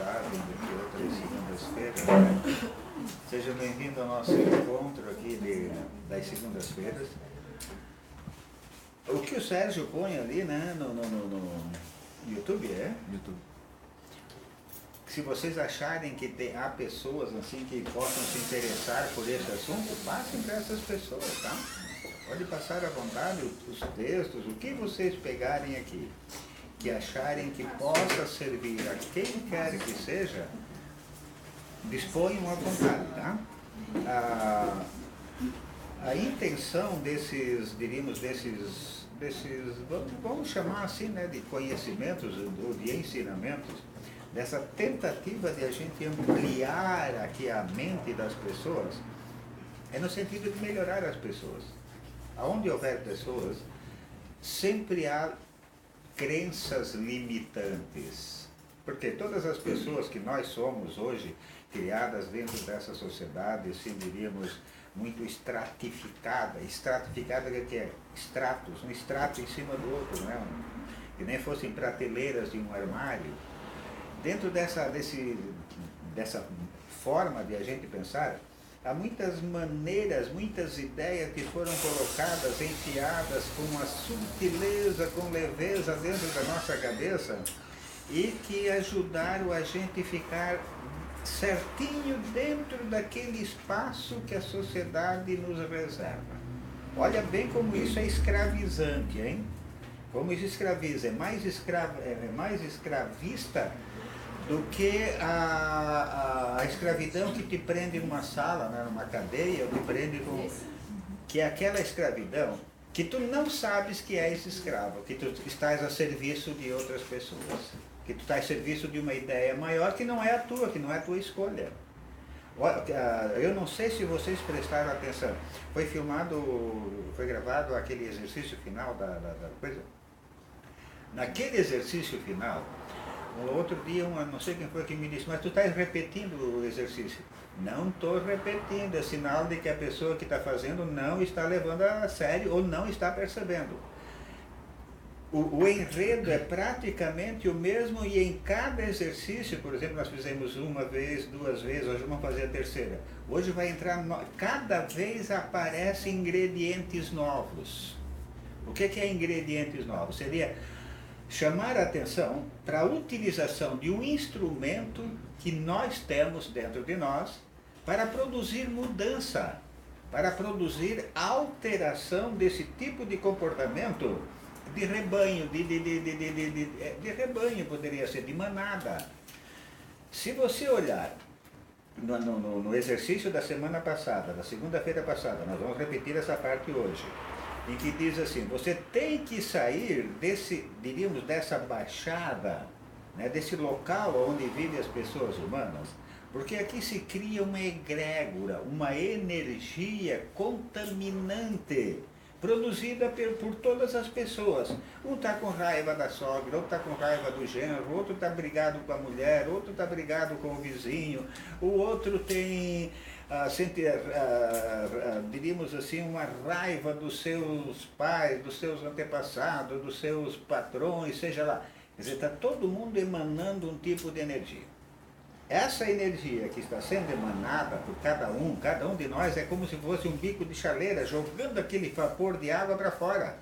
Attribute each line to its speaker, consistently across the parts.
Speaker 1: tarde, entre outras segundas-feiras, né? Seja bem-vindo ao nosso encontro aqui das segundas-feiras. O que o Sérgio põe ali, né, no YouTube,
Speaker 2: YouTube.
Speaker 1: Se vocês acharem que há pessoas assim que possam se interessar por esse assunto, passem para essas pessoas, tá? Pode passar à vontade os textos, o que vocês pegarem aqui, que acharem que possa servir a quem quer que seja, disponham à vontade, tá? A intenção desses, diríamos, desses, vamos chamar assim, né, de conhecimentos ou de ensinamentos, dessa tentativa de a gente ampliar aqui a mente das pessoas, é no sentido de melhorar as pessoas. Aonde houver pessoas, sempre há crenças limitantes. Porque todas as pessoas que nós somos hoje, criadas dentro dessa sociedade, assim diríamos, muito estratificada. Estratificada que é estratos, um extrato em cima do outro, né? Que nem fossem prateleiras de um armário. Dentro dessa forma de a gente pensar, há muitas maneiras, muitas ideias que foram colocadas, enfiadas com uma subtileza, com leveza dentro da nossa cabeça e que ajudaram a gente a ficar certinho dentro daquele espaço que a sociedade nos reserva. Olha bem como isso é escravizante, hein? Como isso escraviza, é mais escravista do que a escravidão que te prende numa sala, né, numa cadeia, ou te prende com... que é aquela escravidão que tu não sabes que és escravo, que tu estás a serviço de outras pessoas, que tu estás a serviço de uma ideia maior que não é a tua, que não é a tua escolha. Eu não sei se vocês prestaram atenção, foi gravado aquele exercício final da coisa. Naquele exercício final, outro dia, não sei quem foi que me disse, mas tu estás repetindo o exercício. Não estou repetindo, é sinal de que a pessoa que está fazendo não está levando a sério ou não está percebendo. O enredo é praticamente o mesmo e em cada exercício, por exemplo, nós fizemos uma vez, duas vezes, hoje vamos fazer a terceira. Hoje vai entrar, cada vez aparecem ingredientes novos. O que é ingredientes novos? Seria chamar a atenção para a utilização de um instrumento que nós temos dentro de nós para produzir mudança, para produzir alteração desse tipo de comportamento de rebanho, de rebanho poderia ser, de manada. Se você olhar no exercício da semana passada, da segunda-feira passada, nós vamos repetir essa parte hoje, em que diz assim, você tem que sair dessa baixada, né, desse local onde vivem as pessoas humanas, porque aqui se cria uma egrégora, uma energia contaminante, produzida por todas as pessoas. Um está com raiva da sogra, outro está com raiva do genro, outro está brigado com a mulher, outro está brigado com o vizinho, o outro tem... diríamos assim, uma raiva dos seus pais, dos seus antepassados, dos seus patrões, seja lá. Quer dizer, está todo mundo emanando um tipo de energia. Essa energia que está sendo emanada por cada um de nós é como se fosse um bico de chaleira, jogando aquele vapor de água para fora.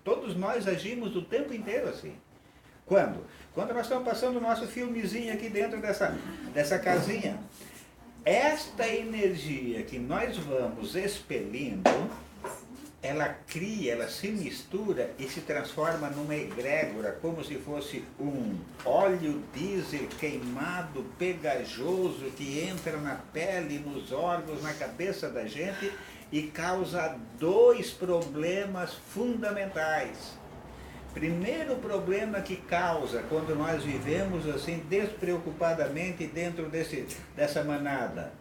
Speaker 1: Todos nós agimos o tempo inteiro assim. Quando? Quando nós estamos passando o nosso filmezinho aqui dentro dessa casinha. Esta energia que nós vamos expelindo, ela cria, ela se mistura e se transforma numa egrégora, como se fosse um óleo diesel queimado, pegajoso, que entra na pele, nos órgãos, na cabeça da gente e causa dois problemas fundamentais. Primeiro problema que causa quando nós vivemos assim despreocupadamente dentro dessa manada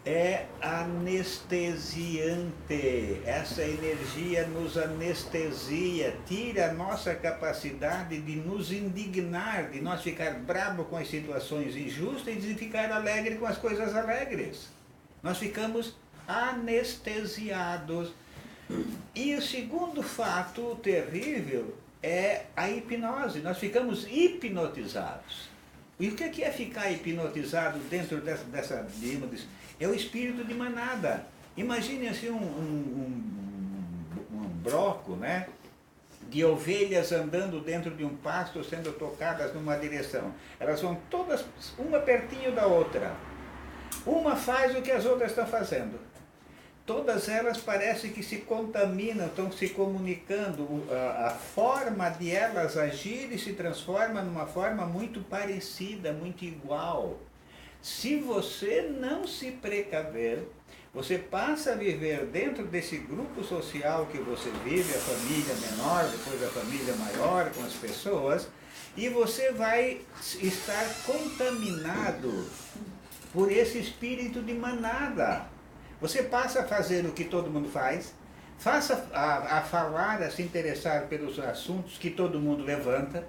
Speaker 1: é anestesiante. Essa energia nos anestesia, tira a nossa capacidade de nos indignar, de nós ficar bravo com as situações injustas e de ficar alegre com as coisas alegres. Nós ficamos anestesiados. E o segundo fato terrível é a hipnose. Nós ficamos hipnotizados. E o que é ficar hipnotizado dentro dessa é o espírito de manada. Imagine assim um broco, né, de ovelhas andando dentro de um pasto, sendo tocadas numa direção. Elas vão todas, uma pertinho da outra. Uma faz o que as outras estão fazendo. Todas elas parecem que se contaminam, estão se comunicando. A forma de elas agirem se transforma numa forma muito parecida, muito igual. Se você não se precaver, você passa a viver dentro desse grupo social que você vive, a família menor, depois a família maior, com as pessoas, e você vai estar contaminado por esse espírito de manada. Você passa a fazer o que todo mundo faz, passa a falar, a se interessar pelos assuntos que todo mundo levanta,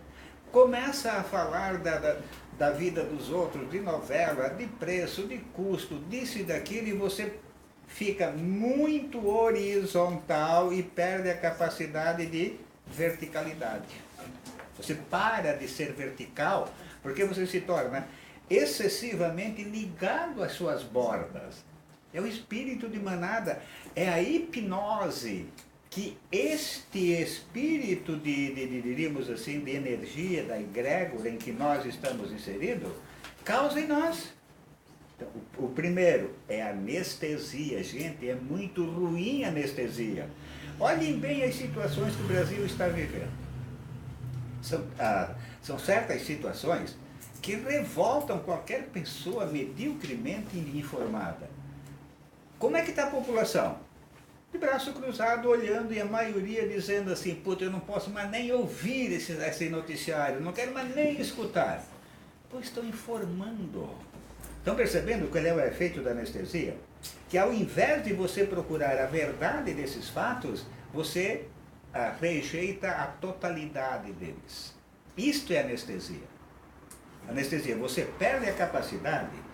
Speaker 1: começa a falar da vida dos outros, de novela, de preço, de custo, disso e daquilo, e você fica muito horizontal e perde a capacidade de verticalidade. Você para de ser vertical porque você se torna excessivamente ligado às suas bordas. É o espírito de manada, é a hipnose que este espírito diríamos assim, de energia, da egrégora em que nós estamos inseridos, causa em nós. Então, o primeiro é anestesia. Gente, é muito ruim a anestesia. Olhem bem as situações que o Brasil está vivendo. São certas situações que revoltam qualquer pessoa medíocremente informada. Como é que está a população? De braço cruzado, olhando, e a maioria dizendo assim, puta, eu não posso mais nem ouvir esse noticiário, não quero mais nem escutar. Pois estão informando. Estão percebendo qual é o efeito da anestesia? Que ao invés de você procurar a verdade desses fatos, você rejeita a totalidade deles. Isto é anestesia. Anestesia, você perde a capacidade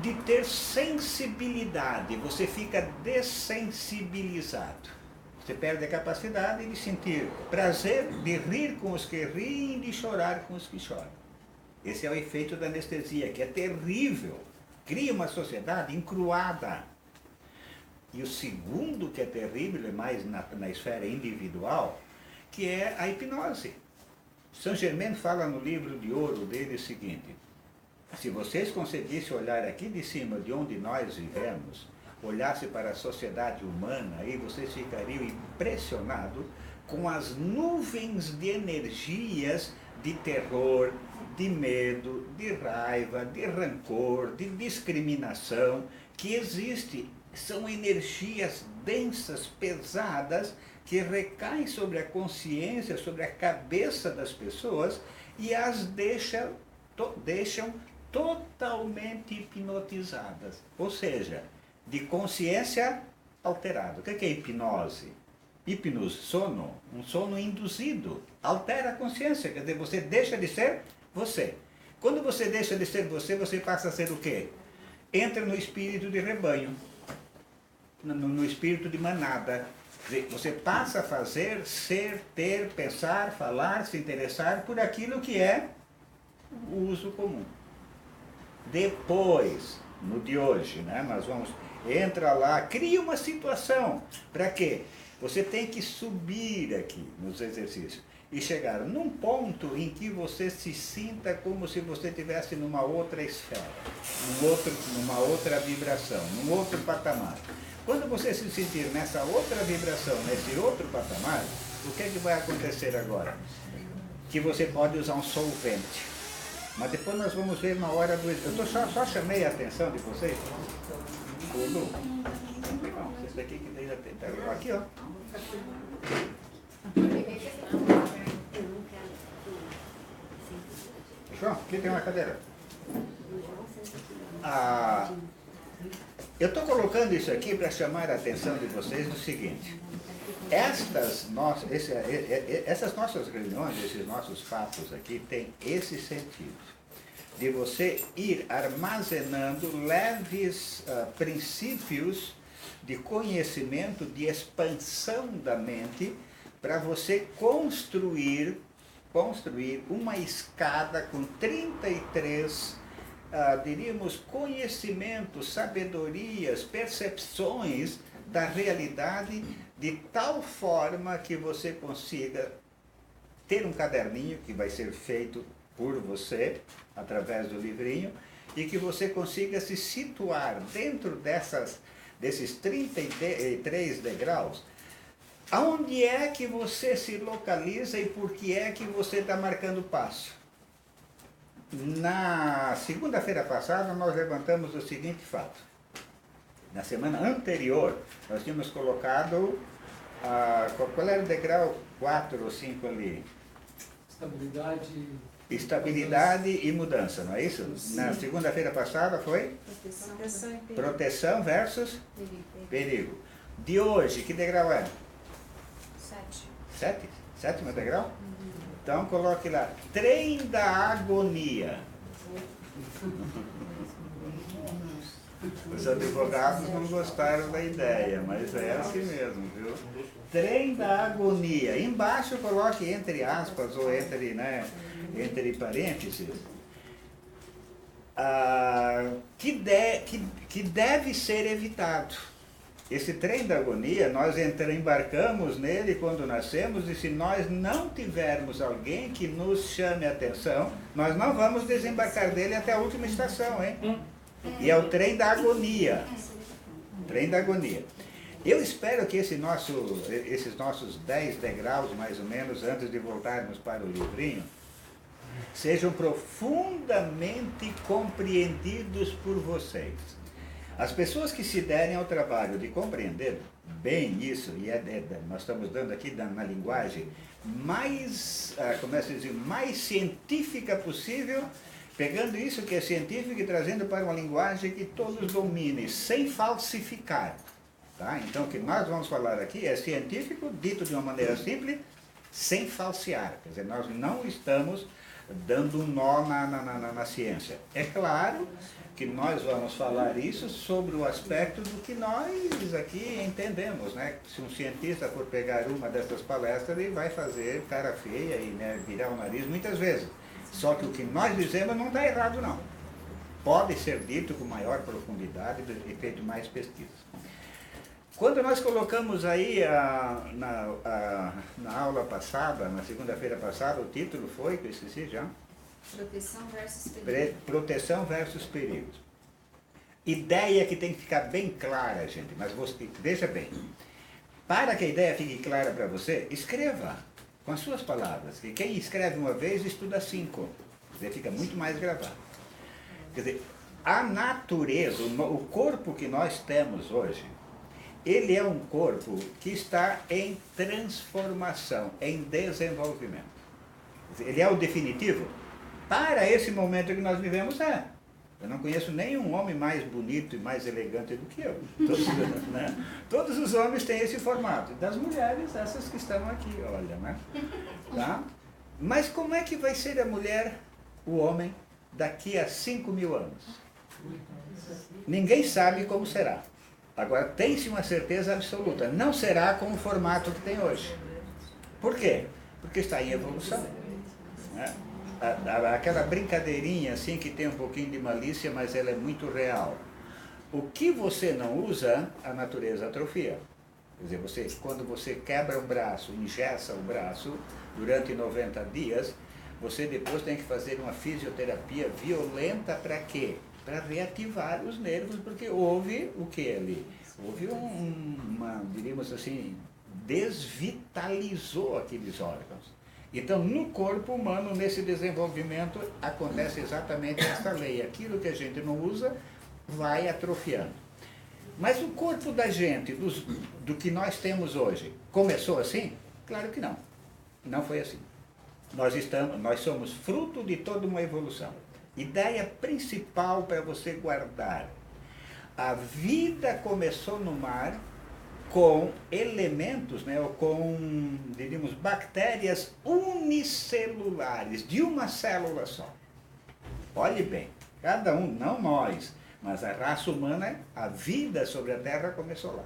Speaker 1: de ter sensibilidade, você fica dessensibilizado. Você perde a capacidade de sentir prazer, de rir com os que riem, de chorar com os que choram. Esse é o efeito da anestesia, que é terrível. Cria uma sociedade encruada. E o segundo que é terrível, é mais na esfera individual, que é a hipnose. Saint Germain fala no livro de ouro dele o seguinte: se vocês conseguissem olhar aqui de cima, de onde nós vivemos, olhasse para a sociedade humana, aí vocês ficariam impressionados com as nuvens de energias de terror, de medo, de raiva, de rancor, de discriminação que existe. São energias densas, pesadas, que recaem sobre a consciência, sobre a cabeça das pessoas e as deixam totalmente hipnotizadas. Ou seja, de consciência alterada. O que é hipnose? Hipnose, sono, um sono induzido. Altera a consciência, quer dizer, você deixa de ser você. Quando você deixa de ser você, você passa a ser o quê? Entra no espírito de rebanho, no espírito de manada. Você passa a fazer, ser, ter, pensar, falar, se interessar por aquilo que é o uso comum. Depois, no de hoje, né, nós vamos, entra lá, cria uma situação. Para quê? Você tem que subir aqui nos exercícios e chegar num ponto em que você se sinta como se você estivesse numa outra esfera, numa outra vibração, num outro patamar. Quando você se sentir nessa outra vibração, nesse outro patamar, o que é que vai acontecer agora? Que você pode usar um solvente. Mas depois nós vamos ver na hora do... Eu só chamei a atenção de vocês. Tudo. Não, esse daqui que tem aqui, ó. João, aqui tem uma cadeira. Eu estou colocando isso aqui para chamar a atenção de vocês no seguinte. Essas nossas reuniões, esses nossos papos aqui, têm esse sentido. De você ir armazenando leves princípios de conhecimento, de expansão da mente, para você construir construir uma escada com 33, diríamos, conhecimentos, sabedorias, percepções da realidade, de tal forma que você consiga ter um caderninho que vai ser feito por você, através do livrinho, e que você consiga se situar dentro desses 33 degraus, aonde é que você se localiza e por que é que você está marcando passo. Na segunda-feira passada, nós levantamos o seguinte fato. Na semana anterior, nós tínhamos colocado, qual era o degrau 4 ou 5 ali? Estabilidade e mudança, não é isso? Sim. Na segunda-feira passada foi? Proteção e perigo. Proteção versus? Perigo. De hoje, que degrau é? 7. Sétimo degrau? Então coloque lá, trem da agonia. Os advogados não gostaram da ideia, mas é assim mesmo, viu? Trem da agonia. Embaixo coloque entre aspas ou entre parênteses, que deve ser evitado. Esse trem da agonia, nós embarcamos nele quando nascemos, e se nós não tivermos alguém que nos chame a atenção, nós não vamos desembarcar dele até a última estação, hein? E é o trem da agonia. Trem da agonia. Eu espero que esses nossos 10 degraus, mais ou menos, antes de voltarmos para o livrinho, sejam profundamente compreendidos por vocês. As pessoas que se derem ao trabalho de compreender bem isso, e nós estamos dando aqui na linguagem mais, mais científica possível, pegando isso que é científico e trazendo para uma linguagem que todos dominem, sem falsificar. Tá? Então, o que nós vamos falar aqui é científico, dito de uma maneira simples, sem falsear. Quer dizer, nós não estamos dando um nó na ciência. É claro que nós vamos falar isso sobre o aspecto do que nós aqui entendemos, né? Se um cientista for pegar uma dessas palestras, ele vai fazer cara feia e virar o nariz muitas vezes. Só que o que nós dizemos não está errado, não. Pode ser dito com maior profundidade e feito mais pesquisas. Quando nós colocamos aí na aula passada, na segunda-feira passada, o título foi, que eu esqueci já?
Speaker 2: Proteção versus perigo.
Speaker 1: Proteção versus perigo. Ideia que tem que ficar bem clara, gente, mas veja bem. Para que a ideia fique clara para você, escreva com as suas palavras. Que quem escreve uma vez, estuda 5. Quer dizer, fica muito mais gravado. Quer dizer, a natureza, o corpo que nós temos hoje, ele é um corpo que está em transformação, em desenvolvimento. Ele é o definitivo? Para esse momento que nós vivemos, é. Eu não conheço nenhum homem mais bonito e mais elegante do que eu. Todos os homens têm esse formato. Das mulheres, essas que estão aqui, olha, né? Tá? Mas como é que vai ser a mulher, o homem, daqui a 5.000 anos? Ninguém sabe como será. Agora, tem-se uma certeza absoluta. Não será com o formato que tem hoje. Por quê? Porque está em evolução. Né? Aquela brincadeirinha assim que tem um pouquinho de malícia, mas ela é muito real. O que você não usa, a natureza atrofia. Quer dizer, quando você quebra um braço, engessa o braço durante 90 dias, você depois tem que fazer uma fisioterapia violenta para quê? Para reativar os nervos, porque houve o que ali? Houve diríamos assim, desvitalizou aqueles órgãos. Então, no corpo humano, nesse desenvolvimento, acontece exatamente essa lei. Aquilo que a gente não usa, vai atrofiando. Mas o corpo da gente, do que nós temos hoje, começou assim? Claro que não. Não foi assim. Nós somos fruto de toda uma evolução. Ideia principal para você guardar. A vida começou no mar com elementos, ou com, diríamos, bactérias unicelulares, de uma célula só. Olhe bem, cada um, não nós, mas a raça humana, a vida sobre a Terra começou lá.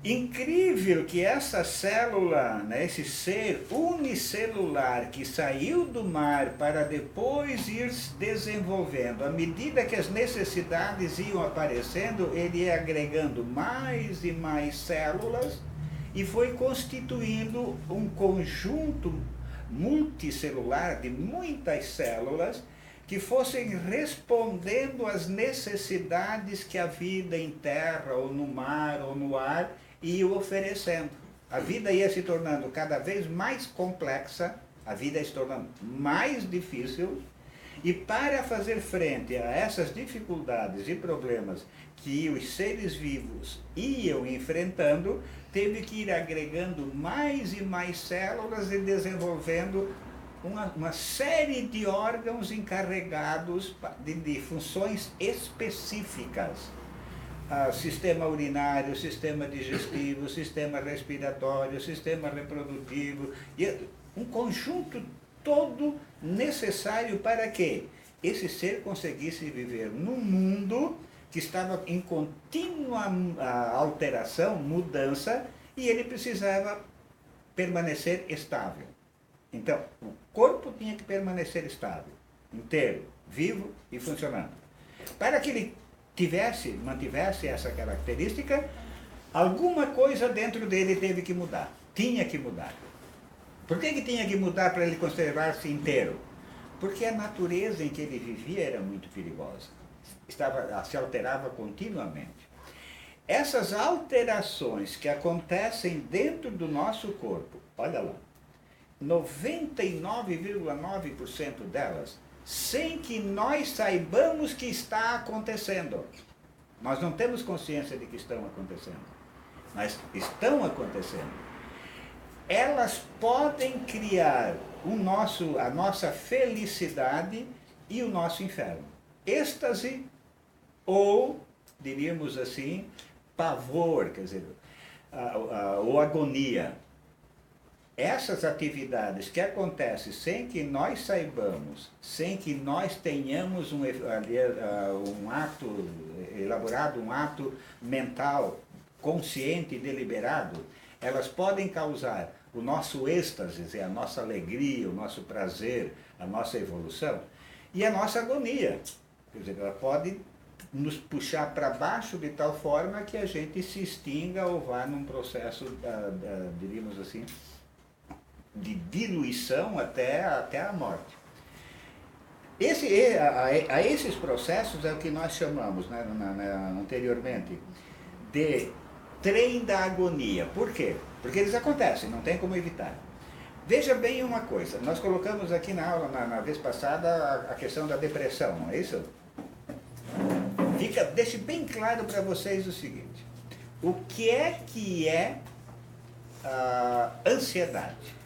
Speaker 1: Incrível que essa célula, né, esse ser unicelular que saiu do mar para depois ir se desenvolvendo, à medida que as necessidades iam aparecendo, ele ia agregando mais e mais células e foi constituindo um conjunto multicelular de muitas células que fossem respondendo às necessidades que a vida em terra, ou no mar, ou no ar, ia oferecendo. A vida ia se tornando cada vez mais complexa, a vida ia se tornando mais difícil, e para fazer frente a essas dificuldades e problemas que os seres vivos iam enfrentando, teve que ir agregando mais e mais células e desenvolvendo uma série de órgãos encarregados de funções específicas. Sistema urinário, sistema digestivo, sistema respiratório, sistema reprodutivo, e um conjunto todo necessário para que esse ser conseguisse viver num mundo que estava em contínua alteração, mudança, e ele precisava permanecer estável. Então, o corpo tinha que permanecer estável, inteiro, vivo e funcionando. Para que ele mantivesse essa característica, alguma coisa dentro dele teve que mudar, tinha que mudar. Por que tinha que mudar para ele conservar-se inteiro? Porque a natureza em que ele vivia era muito perigosa, se alterava continuamente. Essas alterações que acontecem dentro do nosso corpo, olha lá, 99,9% delas, sem que nós saibamos que está acontecendo. Nós não temos consciência de que estão acontecendo, mas estão acontecendo. Elas podem criar a nossa felicidade e o nosso inferno. Êxtase ou, diríamos assim, pavor, quer dizer, ou agonia. Essas atividades que acontecem sem que nós saibamos, sem que nós tenhamos elaborado um ato mental, consciente e deliberado, elas podem causar o nosso êxtase, a nossa alegria, o nosso prazer, a nossa evolução, e a nossa agonia. Quer dizer, ela pode nos puxar para baixo de tal forma que a gente se extinga ou vá num processo, diríamos assim, de diluição até a morte. A esses processos é o que nós chamamos, né, anteriormente, de trem da agonia. Por quê? Porque eles acontecem, não tem como evitar. Veja bem uma coisa, nós colocamos aqui na aula, na vez passada, a questão da depressão, não é isso? Deixe bem claro para vocês o seguinte: o que é ansiedade?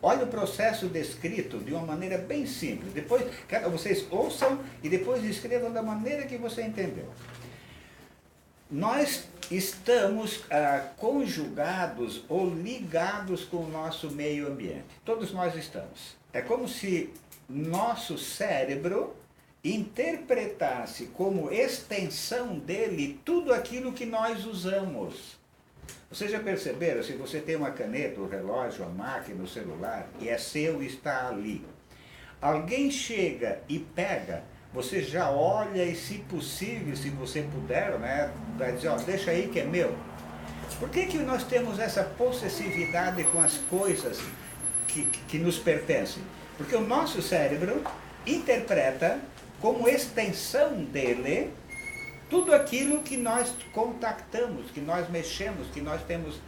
Speaker 1: Olha o processo descrito de uma maneira bem simples. Depois, vocês ouçam e depois escrevam da maneira que você entendeu. Nós estamos conjugados ou ligados com o nosso meio ambiente. Todos nós estamos. É como se nosso cérebro interpretasse como extensão dele tudo aquilo que nós usamos. Vocês já perceberam, se você tem uma caneta, o relógio, a máquina, o celular, e é seu e está ali. Alguém chega e pega, você já olha e, se possível, se você puder, né, vai dizer, ó, deixa aí que é meu. Por que nós temos essa possessividade com as coisas que nos pertencem? Porque o nosso cérebro interpreta como extensão dele tudo aquilo que nós contactamos, que nós mexemos, que nós temos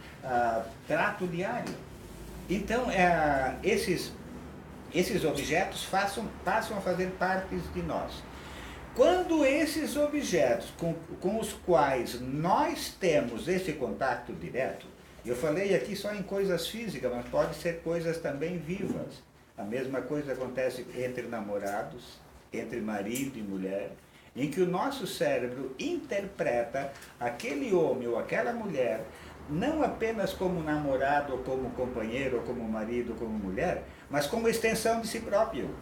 Speaker 1: trato diário. Então, esses objetos passam a fazer parte de nós. Quando esses objetos com os quais nós temos esse contato direto, eu falei aqui só em coisas físicas, mas pode ser coisas também vivas. A mesma coisa acontece entre namorados, entre marido e mulher, em que o nosso cérebro interpreta aquele homem ou aquela mulher não apenas como namorado, ou como companheiro, ou como marido, ou como mulher, mas como extensão de si próprio.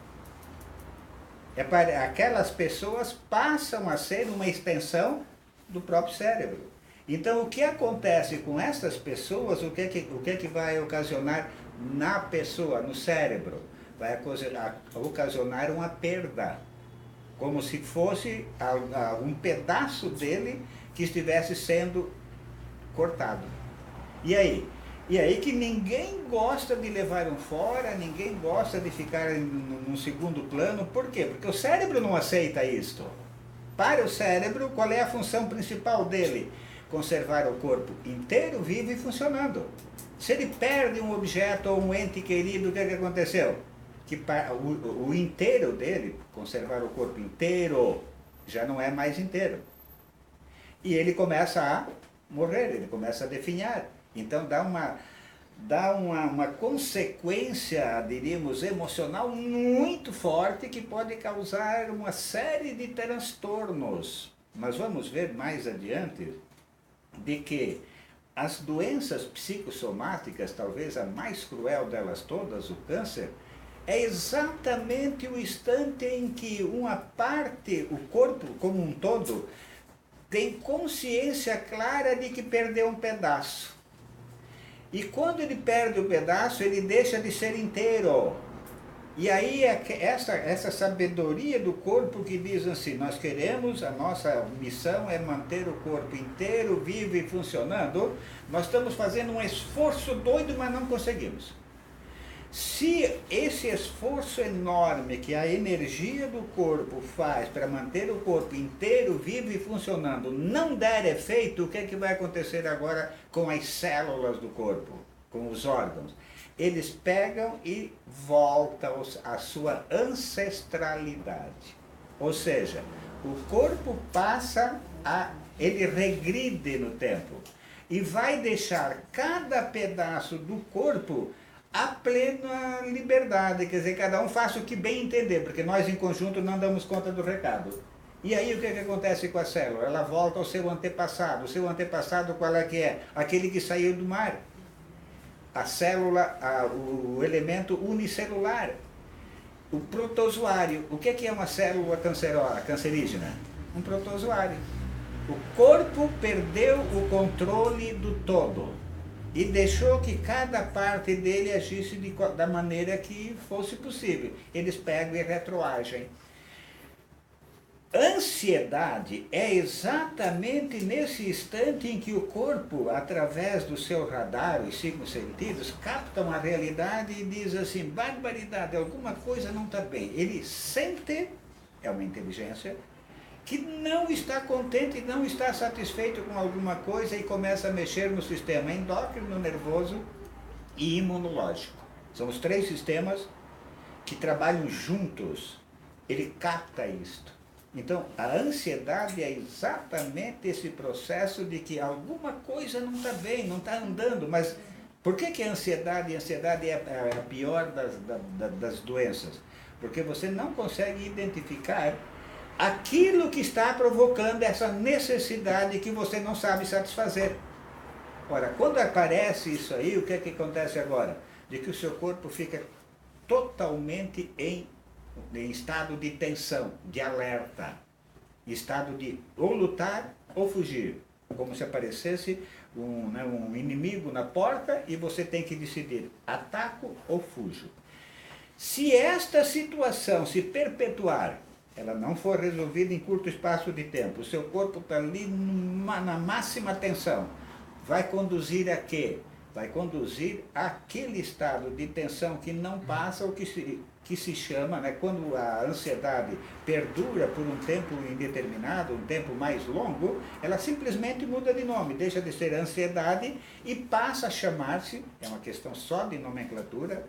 Speaker 1: Aquelas pessoas passam a ser uma extensão do próprio cérebro. Então, o que acontece com essas pessoas, o que é que vai ocasionar na pessoa, no cérebro? Vai ocasionar uma perda, como se fosse um pedaço dele que estivesse sendo cortado. E aí? E aí que ninguém gosta de levar um fora, ninguém gosta de ficar num segundo plano. Por quê? Porque o cérebro não aceita isto. Para o cérebro, qual é a função principal dele? Conservar o corpo inteiro, vivo e funcionando. Se ele perde um objeto ou um ente querido, o que aconteceu? Que o inteiro dele, conservar o corpo inteiro, já não é mais inteiro. E ele começa a morrer, ele começa a definhar. Então dá uma consequência, diríamos, emocional muito forte que pode causar uma série de transtornos. Mas vamos ver mais adiante de que as doenças psicossomáticas, talvez a mais cruel delas todas, o câncer, é exatamente o instante em que uma parte, o corpo como um todo, tem consciência clara de que perdeu um pedaço. E quando ele perde o pedaço, ele deixa de ser inteiro. E aí é essa sabedoria do corpo que diz assim, nós queremos, a nossa missão é manter o corpo inteiro, vivo e funcionando. Nós estamos fazendo um esforço doido, mas não conseguimos. Se esse esforço enorme que a energia do corpo faz para manter o corpo inteiro, vivo e funcionando, não der efeito, o que é que vai acontecer agora com as células do corpo, com os órgãos? Eles pegam e voltam à sua ancestralidade. Ou seja, o corpo ele regride no tempo e vai deixar cada pedaço do corpo a plena liberdade, quer dizer, cada um faça o que bem entender, porque nós em conjunto não damos conta do recado. E aí o que acontece com a célula? Ela volta ao seu antepassado. O seu antepassado qual é que é? Aquele que saiu do mar. A célula, o elemento unicelular. O protozoário. O que é uma célula cancerígena? Um protozoário. O corpo perdeu o controle do todo e deixou que cada parte dele agisse da maneira que fosse possível. Eles pegam e retroagem. Ansiedade é exatamente nesse instante em que o corpo, através do seu radar, os 5 sentidos, captam a realidade e diz assim, barbaridade, alguma coisa não está bem. Ele sente, é uma inteligência, que não está contente, não está satisfeito com alguma coisa e começa a mexer no sistema endócrino, nervoso e imunológico. São os 3 sistemas que trabalham juntos. Ele capta isto. Então, a ansiedade é exatamente esse processo de que alguma coisa não está bem, não está andando. Mas por que a ansiedade? A ansiedade é a pior das doenças? Porque você não consegue identificar aquilo que está provocando essa necessidade que você não sabe satisfazer. Ora, quando aparece isso aí, o que é que acontece agora? De que o seu corpo fica totalmente em estado de tensão, de alerta, estado de ou lutar ou fugir, como se aparecesse um inimigo na porta e você tem que decidir, ataco ou fujo. Se esta situação se perpetuar, ela não for resolvida em curto espaço de tempo, o seu corpo está ali na máxima tensão, vai conduzir a quê? Vai conduzir àquele estado de tensão que não passa, ou que se chama, quando a ansiedade perdura por um tempo indeterminado, um tempo mais longo, ela simplesmente muda de nome, deixa de ser ansiedade e passa a chamar-se, é uma questão só de nomenclatura,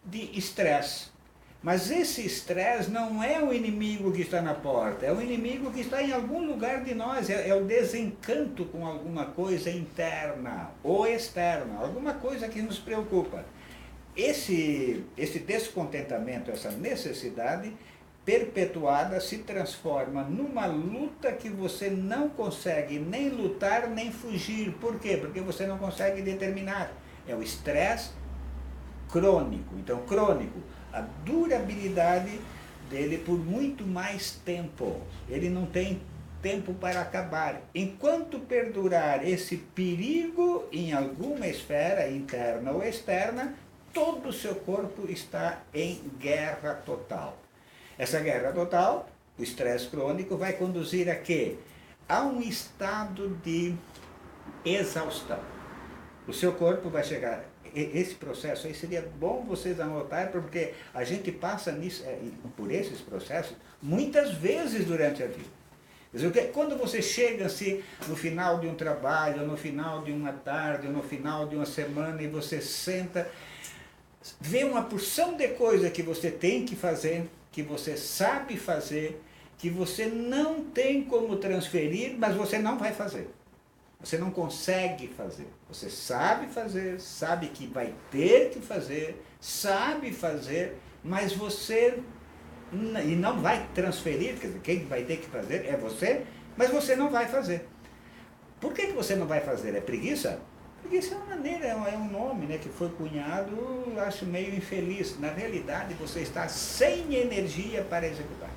Speaker 1: de estresse. Mas esse estresse não é o inimigo que está na porta, é o inimigo que está em algum lugar de nós, é o desencanto com alguma coisa interna ou externa, alguma coisa que nos preocupa. Esse descontentamento, essa necessidade perpetuada se transforma numa luta que você não consegue nem lutar nem fugir. Por quê? Porque você não consegue determinar. É o estresse crônico. Então, crônico, a durabilidade dele por muito mais tempo. Ele não tem tempo para acabar. Enquanto perdurar esse perigo em alguma esfera, interna ou externa, todo o seu corpo está em guerra total. Essa guerra total, o estresse crônico, vai conduzir a quê? A um estado de exaustão. O seu corpo vai chegar... Esse processo aí seria bom vocês anotarem, porque a gente passa por esses processos muitas vezes durante a vida. Quer dizer, quando você chega assim, no final de um trabalho, ou no final de uma tarde, ou no final de uma semana, e você senta, vê uma porção de coisa que você tem que fazer, que você sabe fazer, que você não tem como transferir, mas você não vai fazer. Você não consegue fazer. Você sabe fazer, sabe que vai ter que fazer, sabe fazer, mas você e não vai transferir, quer dizer, quem vai ter que fazer é você, mas você não vai fazer. Por que você não vai fazer? É preguiça? Preguiça é uma maneira, é um nome, né, que foi cunhado, acho meio infeliz. Na realidade, você está sem energia para executar.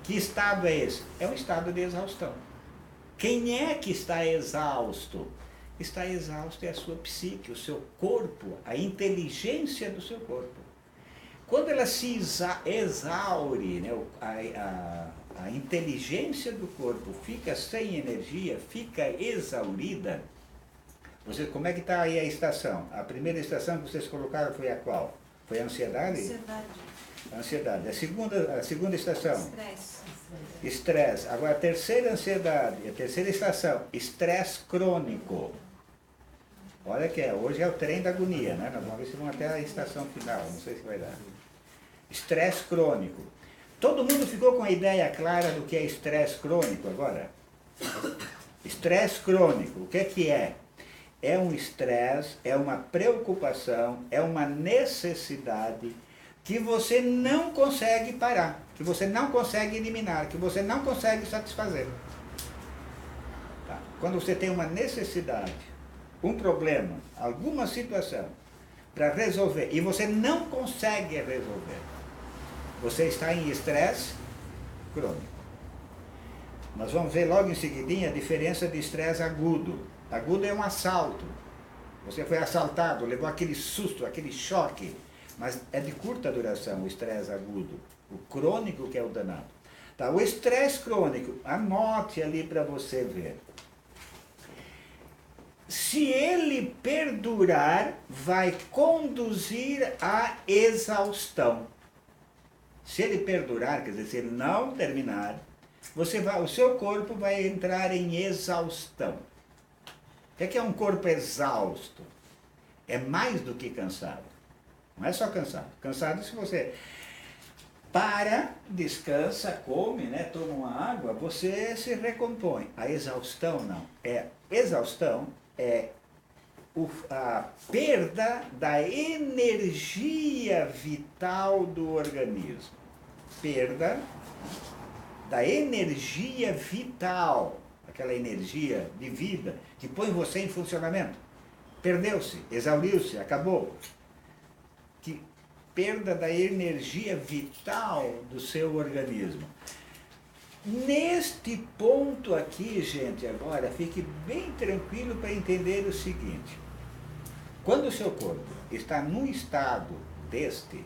Speaker 1: Que estado é esse? É um estado de exaustão. Quem é que está exausto? Está exausto é a sua psique, o seu corpo, a inteligência do seu corpo. Quando ela se exaure, né, a inteligência do corpo fica sem energia, fica exaurida, como é que está aí a estação? A primeira estação que vocês colocaram foi a qual? Foi a ansiedade?
Speaker 2: Ansiedade.
Speaker 1: Ansiedade. A segunda estação?
Speaker 2: Estresse.
Speaker 1: Estresse. Agora, a terceira ansiedade, a terceira estação, estresse crônico. Olha que hoje é o trem da agonia, né? Nós vamos ver se vamos até a estação final, não sei se vai dar. Estresse crônico. Todo mundo ficou com a ideia clara do que é estresse crônico agora? Estresse crônico, o que é? É um estresse, é uma preocupação, é uma necessidade que você não consegue parar, que você não consegue eliminar, que você não consegue satisfazer. Tá? Quando você tem uma necessidade, um problema, alguma situação para resolver, e você não consegue resolver, você está em estresse crônico. Nós vamos ver logo em seguidinha a diferença de estresse agudo. Agudo é um assalto. Você foi assaltado, levou aquele susto, aquele choque, mas é de curta duração o estresse agudo. O crônico que é o danado. Tá, o estresse crônico, anote ali para você ver. Se ele perdurar, vai conduzir à exaustão. Se ele perdurar, quer dizer, se ele não terminar, o seu corpo vai entrar em exaustão. O que é um corpo exausto? É mais do que cansado. Não é só cansado. Cansado se você para, descansa, come, né, toma uma água, você se recompõe. A exaustão não. Exaustão é a perda da energia vital do organismo. Perda da energia vital, aquela energia de vida que põe você em funcionamento. Perdeu-se, exauriu-se, acabou. Que perda da energia vital do seu organismo. Neste ponto aqui, gente, agora, fique bem tranquilo para entender o seguinte. Quando o seu corpo está num estado deste,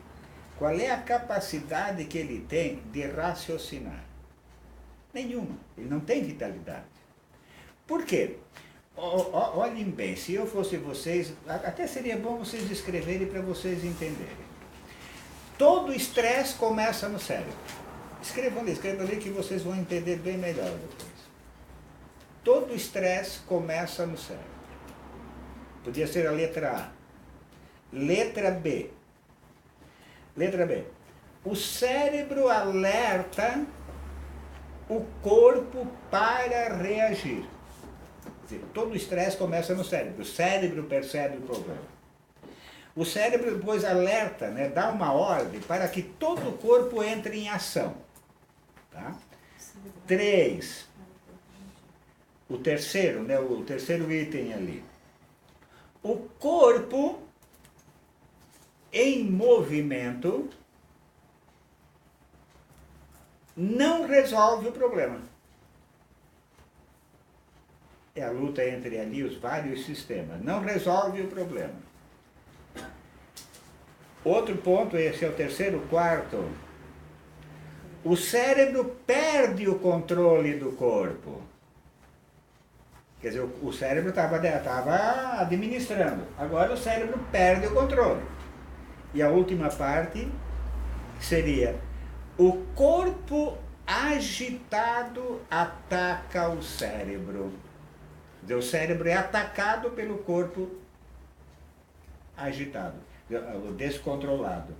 Speaker 1: qual é a capacidade que ele tem de raciocinar? Nenhuma. Ele não tem vitalidade. Por quê? Olhem bem, se eu fosse vocês, até seria bom vocês escreverem para vocês entenderem. Todo estresse começa no cérebro. Escrevam ali que vocês vão entender bem melhor depois. Todo estresse começa no cérebro. Podia ser a letra A. Letra B. Letra B. O cérebro alerta o corpo para reagir. Quer dizer, todo estresse começa no cérebro. O cérebro percebe o problema. O cérebro depois alerta, né, dá uma ordem para que todo o corpo entre em ação. Tá? 3. O terceiro, né, o terceiro item ali. O corpo em movimento não resolve o problema. é a luta entre ali os vários sistemas. Não resolve o problema. Outro ponto, esse é o terceiro, quarto. O cérebro perde o controle do corpo. Quer dizer, o cérebro estava administrando. Agora o cérebro perde o controle. E a última parte seria: o corpo agitado ataca o cérebro. Quer dizer, o cérebro é atacado pelo corpo agitado, descontrolado.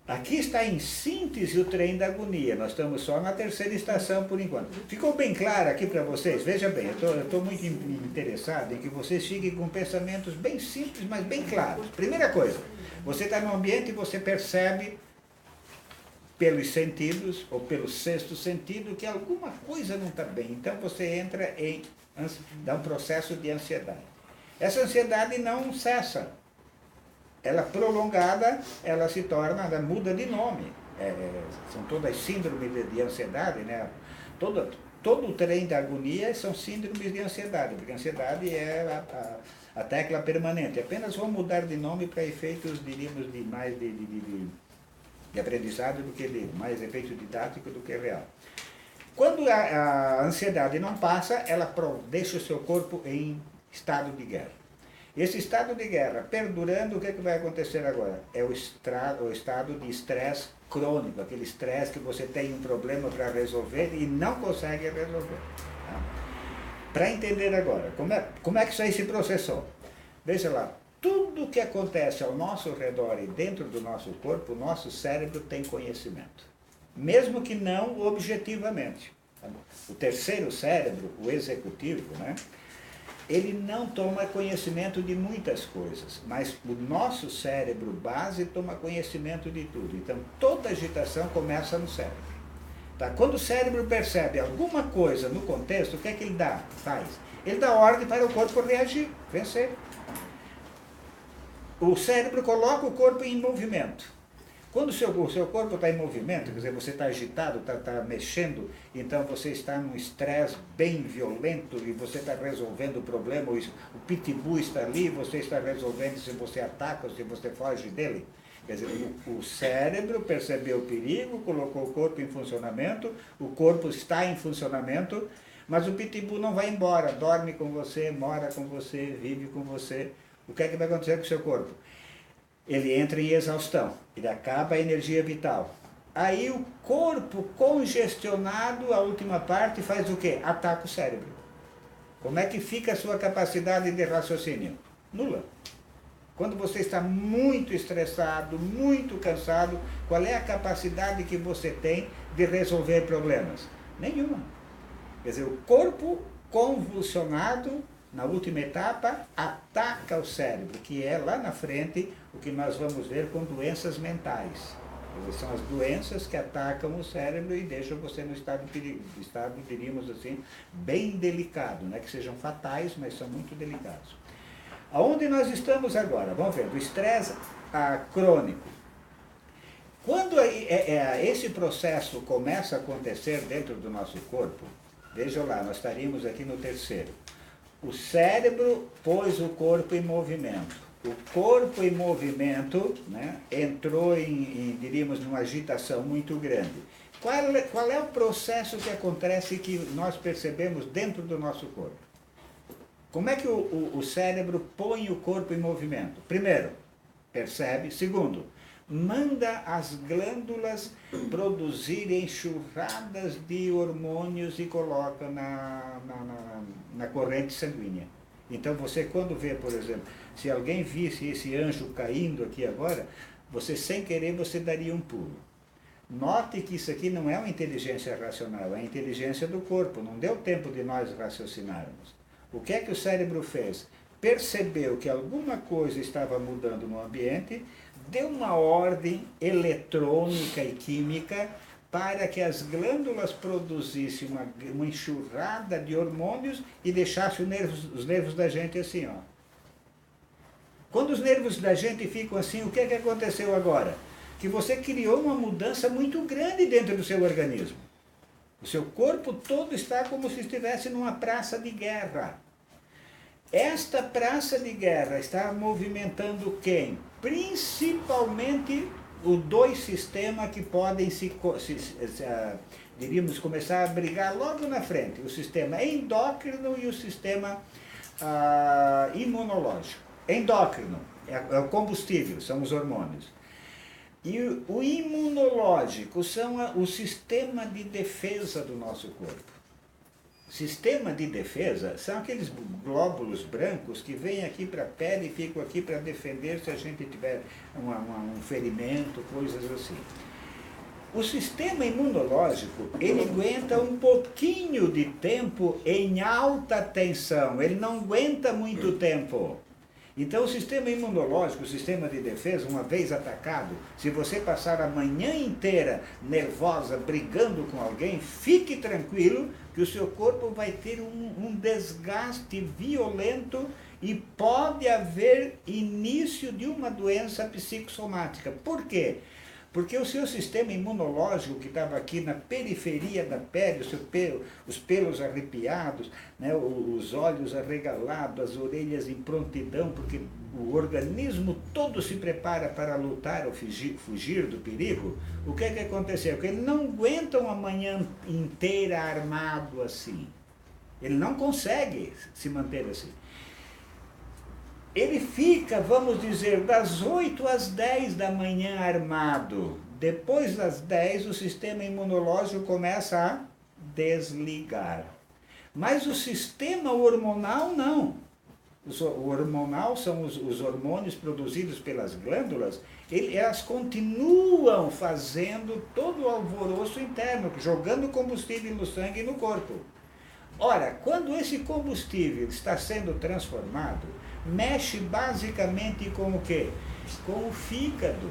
Speaker 1: Aqui está em síntese o trem da agonia. Nós estamos só na terceira estação por enquanto. Ficou bem claro aqui para vocês? Veja bem, eu estou muito interessado em que vocês fiquem com pensamentos bem simples, mas bem claros. Primeira coisa, você está num ambiente e você percebe pelos sentidos, ou pelo sexto sentido, que alguma coisa não está bem. Então você entra dá um processo de ansiedade. Essa ansiedade não cessa. Ela prolongada, ela se torna, ela muda de nome. São todas síndromes de ansiedade, né? Todo o trem da agonia são síndromes de ansiedade, porque a ansiedade é a tecla permanente. Apenas vão mudar de nome para efeitos, diríamos, de mais de aprendizado do que de mais efeito didático do que real. Quando a ansiedade não passa, ela deixa o seu corpo em estado de guerra. Esse estado de guerra perdurando, o que vai acontecer agora? É o estado de estresse crônico, aquele estresse que você tem um problema para resolver e não consegue resolver. Tá? Para entender agora, como é que isso aí se processou? Veja lá, tudo que acontece ao nosso redor e dentro do nosso corpo, o nosso cérebro tem conhecimento. Mesmo que não objetivamente. Tá? O terceiro cérebro, o executivo, né? Ele não toma conhecimento de muitas coisas, mas o nosso cérebro base toma conhecimento de tudo. Então, toda agitação começa no cérebro. Tá? Quando o cérebro percebe alguma coisa no contexto, o que é que ele faz? Ele dá ordem para o corpo reagir, vencer. O cérebro coloca o corpo em movimento. Quando o seu corpo está em movimento, quer dizer, você está agitado, está mexendo, então você está num estresse bem violento e você está resolvendo o problema, o pitbull está ali, você está resolvendo se você ataca ou se você foge dele. Quer dizer, o cérebro percebeu o perigo, colocou o corpo em funcionamento, o corpo está em funcionamento, mas o pitbull não vai embora, dorme com você, mora com você, vive com você. O que é que vai acontecer com o seu corpo? Ele entra em exaustão, ele acaba a energia vital. Aí o corpo congestionado, a última parte, faz o quê? Ataca o cérebro. Como é que fica a sua capacidade de raciocínio? Nula. Quando você está muito estressado, muito cansado, qual é a capacidade que você tem de resolver problemas? Nenhuma. Quer dizer, o corpo convulsionado, na última etapa, ataca o cérebro, que é lá na frente o que nós vamos ver com doenças mentais. Quer dizer, são as doenças que atacam o cérebro e deixam você no estado, diríamos assim, bem delicado. Não é que sejam fatais, mas são muito delicados. Aonde nós estamos agora? Vamos ver, do estresse crônico. Quando esse processo começa a acontecer dentro do nosso corpo, vejam lá, nós estaríamos aqui no terceiro. O cérebro pôs o corpo em movimento. O corpo em movimento, né, entrou diríamos, numa agitação muito grande. Qual é o processo que acontece que nós percebemos dentro do nosso corpo? Como é que o cérebro põe o corpo em movimento? Primeiro, percebe. Segundo, manda as glândulas produzirem enxurradas de hormônios e coloca na corrente sanguínea. Então você, quando vê, por exemplo, se alguém visse esse anjo caindo aqui agora, você sem querer você daria um pulo. Note que isso aqui não é uma inteligência racional, é a inteligência do corpo, não deu tempo de nós raciocinarmos. O que é que o cérebro fez? Percebeu que alguma coisa estava mudando no ambiente, deu uma ordem eletrônica e química para que as glândulas produzissem uma enxurrada de hormônios e deixassem os nervos da gente assim, ó. Quando os nervos da gente ficam assim, o que é que aconteceu agora? Que você criou uma mudança muito grande dentro do seu organismo. O seu corpo todo está como se estivesse numa praça de guerra. Esta praça de guerra está movimentando quem? Principalmente os dois sistemas que podem diríamos, começar a brigar logo na frente. O sistema endócrino e o sistema imunológico. Endócrino é o combustível, são os hormônios. E o imunológico são o sistema de defesa do nosso corpo. Sistema de defesa são aqueles glóbulos brancos que vêm aqui para a pele e ficam aqui para defender se a gente tiver um ferimento, coisas assim. O sistema imunológico, ele aguenta um pouquinho de tempo em alta tensão, ele não aguenta muito tempo. Então o sistema imunológico, o sistema de defesa, uma vez atacado, se você passar a manhã inteira nervosa, brigando com alguém, fique tranquilo que o seu corpo vai ter um desgaste violento e pode haver início de uma doença psicossomática. Por quê? Porque o seu sistema imunológico, que estava aqui na periferia da pele, os pelos arrepiados, né, os olhos arregalados, as orelhas em prontidão, porque o organismo todo se prepara para lutar ou fugir do perigo, o que aconteceu? Porque ele não aguenta uma manhã inteira armado assim. Ele não consegue se manter assim. Ele fica, vamos dizer, das 8 às 10 da manhã armado. Depois das 10, o sistema imunológico começa a desligar. Mas o sistema hormonal não. O hormonal são os hormônios produzidos pelas glândulas, elas continuam fazendo todo o alvoroço interno, jogando combustível no sangue e no corpo. Ora, quando esse combustível está sendo transformado, mexe basicamente com o quê? Com o fígado.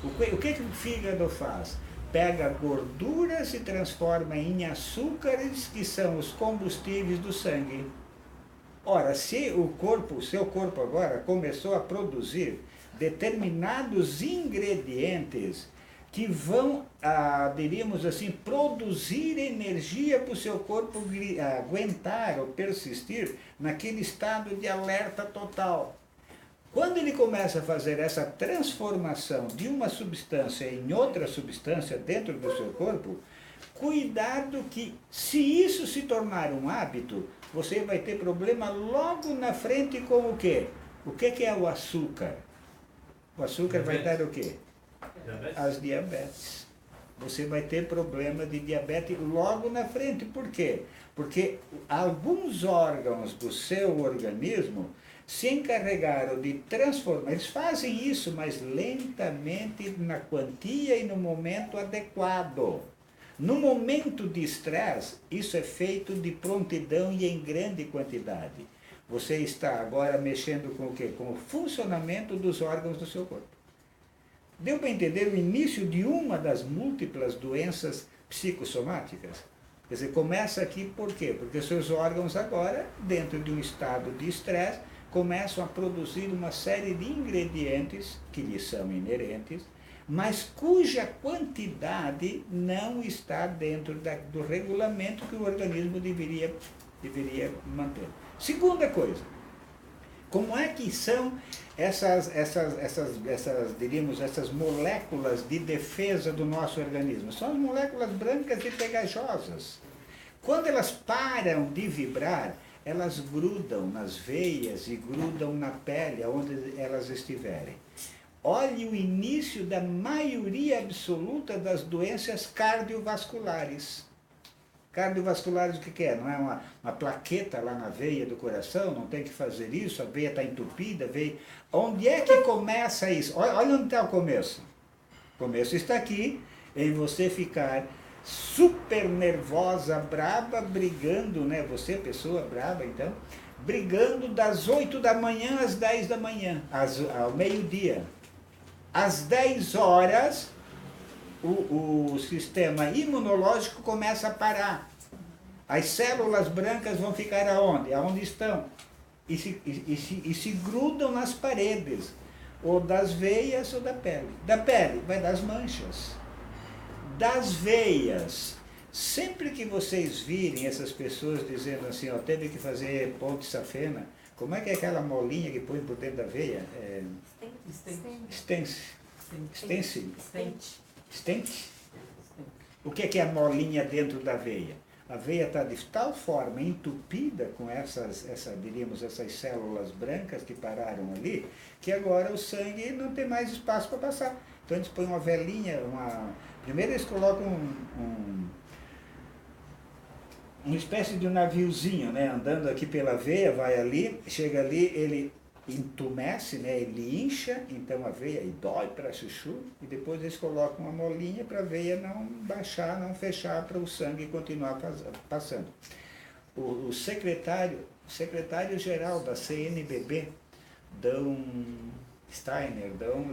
Speaker 1: O que o fígado faz? Pega gorduras e transforma em açúcares, que são os combustíveis do sangue. Ora, se o seu corpo agora começou a produzir determinados ingredientes que vão, diríamos assim, produzir energia para o seu corpo aguentar ou persistir naquele estado de alerta total. Quando ele começa a fazer essa transformação de uma substância em outra substância dentro do seu corpo, cuidado que, se isso se tornar um hábito, você vai ter problema logo na frente com o quê? O que é o açúcar? O açúcar vai dar o quê? As diabetes. Você vai ter problema de diabetes logo na frente. Por quê? Porque alguns órgãos do seu organismo se encarregaram de transformar. Eles fazem isso, mas lentamente, na quantia e no momento adequado. No momento de estresse, isso é feito de prontidão e em grande quantidade. Você está agora mexendo com o quê? Com o funcionamento dos órgãos do seu corpo. Deu para entender o início de uma das múltiplas doenças psicossomáticas? Quer dizer, começa aqui por quê? Porque seus órgãos agora, dentro de um estado de estresse, começam a produzir uma série de ingredientes que lhes são inerentes, mas cuja quantidade não está dentro do regulamento que o organismo deveria manter. Segunda coisa, como é que são diríamos, essas moléculas de defesa do nosso organismo? São as moléculas brancas e pegajosas. Quando elas param de vibrar, elas grudam nas veias e grudam na pele, onde elas estiverem. Olhe o início da maioria absoluta das doenças cardiovasculares. Cardiovasculares, o que é? Não é uma plaqueta lá na veia do coração? Não tem que fazer isso, a veia está entupida, a veia... Onde é que começa isso? Olha onde está o começo. O começo está aqui, em você ficar super nervosa, braba, brigando, né? Você, pessoa braba, então, brigando das 8 da manhã às 10 da manhã, ao meio-dia. Às 10 horas, o sistema imunológico começa a parar. As células brancas vão ficar aonde? Aonde estão. E se grudam nas paredes, ou das veias ou da pele. Da pele vai das manchas. Das veias Sempre que vocês virem essas pessoas dizendo assim, ó, teve que fazer ponte safena, como é que é aquela molinha que põe por dentro da veia? Stence. Stente? O que é a molinha dentro da veia? A veia está de tal forma entupida com diríamos, essas células brancas que pararam ali, que agora o sangue não tem mais espaço para passar. Então eles põem uma velinha, primeiro eles colocam uma espécie de um naviozinho, né, andando aqui pela veia, vai ali, chega ali, ele entumece, né, ele incha, então a veia e dói para chuchu, e depois eles colocam uma molinha para a veia não baixar, não fechar, para o sangue continuar passando. O secretário-geral da CNBB, Dom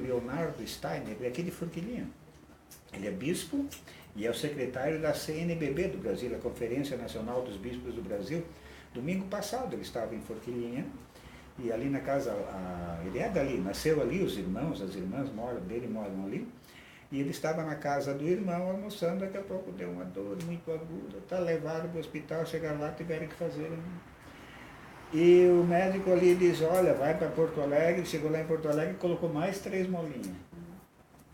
Speaker 1: Leonardo Steiner, ele é aqui de Forquilinha. Ele é bispo e é o secretário da CNBB do Brasil, a Conferência Nacional dos Bispos do Brasil. Domingo passado ele estava em Forquilinha, e ali na casa, ele é dali, nasceu ali, os irmãos, as irmãs dele moram ali, e ele estava na casa do irmão almoçando, daqui a pouco deu uma dor muito aguda, levaram para o hospital, chegaram lá, tiveram que fazer. E o médico ali diz, olha, vai para Porto Alegre, chegou lá em Porto Alegre e colocou mais 3 molinhas.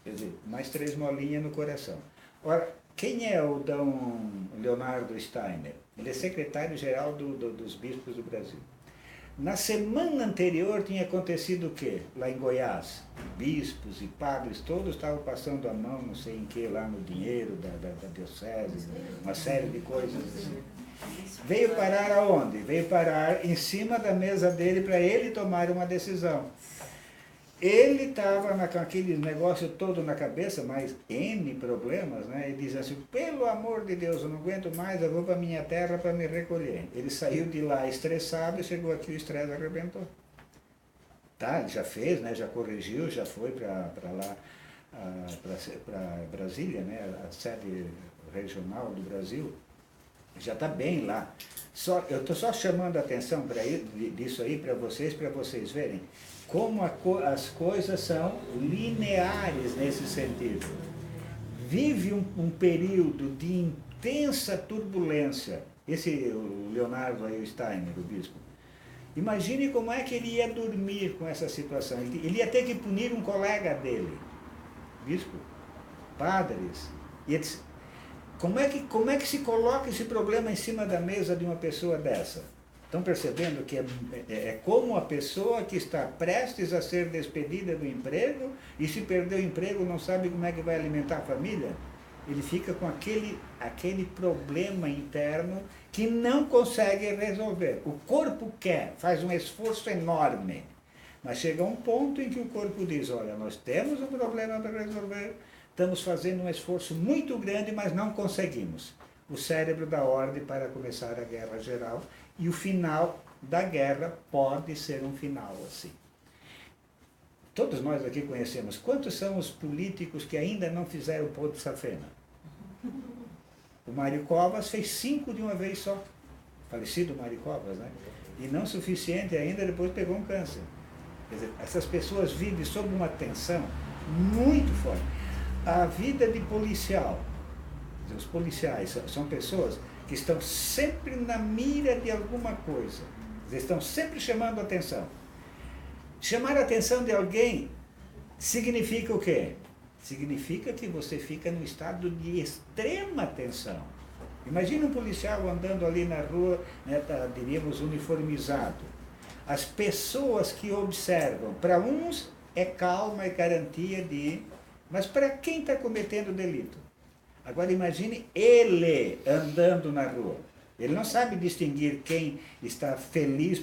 Speaker 1: Quer dizer, mais 3 molinhas no coração. Ora, quem é o Dom Leonardo Steiner? Ele é secretário-geral dos bispos do Brasil. Na semana anterior tinha acontecido o quê? Lá em Goiás, bispos e padres todos estavam passando a mão, não sei em que, lá no dinheiro da diocese, uma série de coisas assim. Veio parar aonde? Veio parar em cima da mesa dele para ele tomar uma decisão. Ele estava com aquele negócio todo na cabeça, mas N problemas, né? Ele diz assim, pelo amor de Deus, eu não aguento mais, eu vou para minha terra para me recolher. Ele saiu de lá estressado e chegou aqui, o estresse arrebentou. Tá, ele já fez, né? Já corrigiu, já foi para lá, para Brasília, né? A sede regional do Brasil. Já está bem lá. Eu estou só chamando a atenção disso aí para vocês verem como as coisas são lineares nesse sentido. Vive um período de intensa turbulência. O Leonardo aí, o Steiner, o bispo. Imagine como é que ele ia dormir com essa situação. Ele ia ter que punir um colega dele, bispo, padres, e etc. Como é que se coloca esse problema em cima da mesa de uma pessoa dessa? Estão percebendo que é como a pessoa que está prestes a ser despedida do emprego e se perder o emprego não sabe como é que vai alimentar a família? Ele fica com aquele problema interno que não consegue resolver. O corpo quer, faz um esforço enorme, mas chega um ponto em que o corpo diz, olha, nós temos um problema para resolver, estamos fazendo um esforço muito grande, mas não conseguimos. O cérebro dá ordem para começar a guerra geral, e o final da guerra pode ser um final assim. Todos nós aqui conhecemos. Quantos são os políticos que ainda não fizeram ponte safena? O Mário Covas fez 5 de uma vez só. Falecido Mário Covas, né? E não suficiente ainda, depois pegou um câncer. Quer dizer, essas pessoas vivem sob uma tensão muito forte. A vida de policial, os policiais são pessoas que estão sempre na mira de alguma coisa. Eles estão sempre chamando a atenção. Chamar a atenção de alguém significa o quê? Significa que você fica num estado de extrema tensão. Imagina um policial andando ali na rua, né, diríamos, uniformizado. As pessoas que observam, para uns é calma e garantia de... Mas para quem está cometendo delito? Agora imagine ele andando na rua. Ele não sabe distinguir quem está feliz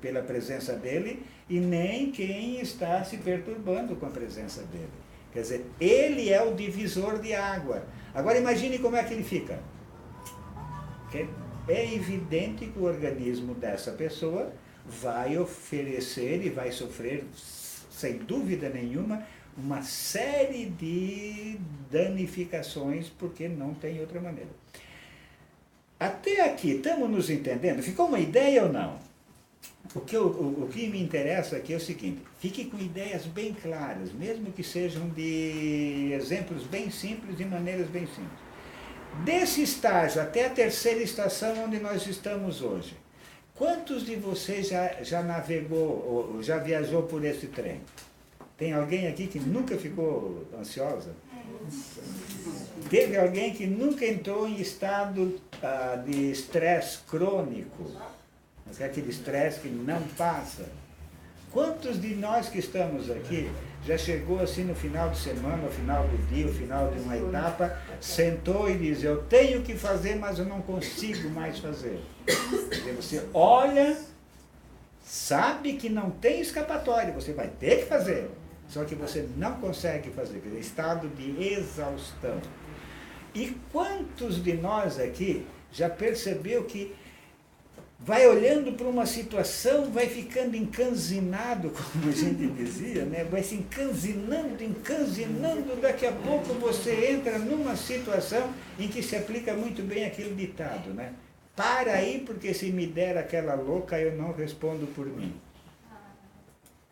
Speaker 1: pela presença dele e nem quem está se perturbando com a presença dele. Quer dizer, ele é o divisor de água. Agora imagine como é que ele fica. É evidente que o organismo dessa pessoa vai oferecer e vai sofrer, sem dúvida nenhuma, uma série de danificações, porque não tem outra maneira. Até aqui, estamos nos entendendo? Ficou uma ideia ou não? O que me interessa aqui é o seguinte, fique com ideias bem claras, mesmo que sejam de exemplos bem simples, de maneiras bem simples. Desse estágio até a terceira estação onde nós estamos hoje, quantos de vocês já navegou, ou já viajou por esse trem? Tem alguém aqui que nunca ficou ansiosa? Teve alguém que nunca entrou em estado de estresse crônico? Aquele estresse que não passa? Quantos de nós que estamos aqui já chegou assim no final de semana, no final do dia, no final de uma etapa, sentou e diz, eu tenho que fazer, mas eu não consigo mais fazer? Você olha, sabe que não tem escapatória, você vai ter que fazer, só que você não consegue fazer, quer dizer, estado de exaustão. E quantos de nós aqui já percebeu que vai olhando para uma situação, vai ficando encanzinado, como a gente dizia, né? Vai se encanzinando, daqui a pouco você entra numa situação em que se aplica muito bem aquele ditado, né? Para aí, porque se me der aquela louca, eu não respondo por mim.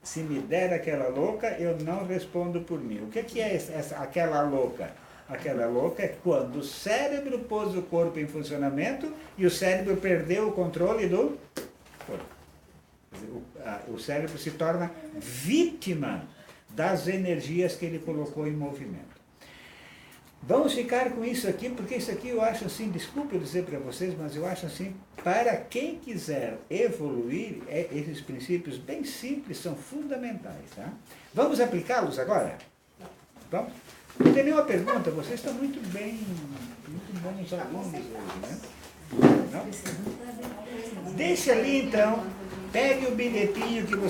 Speaker 1: Se me der aquela louca, eu não respondo por mim. O que é aquela louca? Aquela louca é quando o cérebro pôs o corpo em funcionamento e o cérebro perdeu o controle do corpo. O cérebro se torna vítima das energias que ele colocou em movimento. Vamos ficar com isso aqui, porque isso aqui eu acho assim, desculpe eu dizer para vocês, mas eu acho assim, para quem quiser evoluir, esses princípios bem simples são fundamentais. Tá? Vamos aplicá-los agora? Vamos? Não tem nenhuma pergunta? Vocês estão muito bem, muito bons alunos hoje, né? Não? Deixa ali então, pegue o bilhetinho que você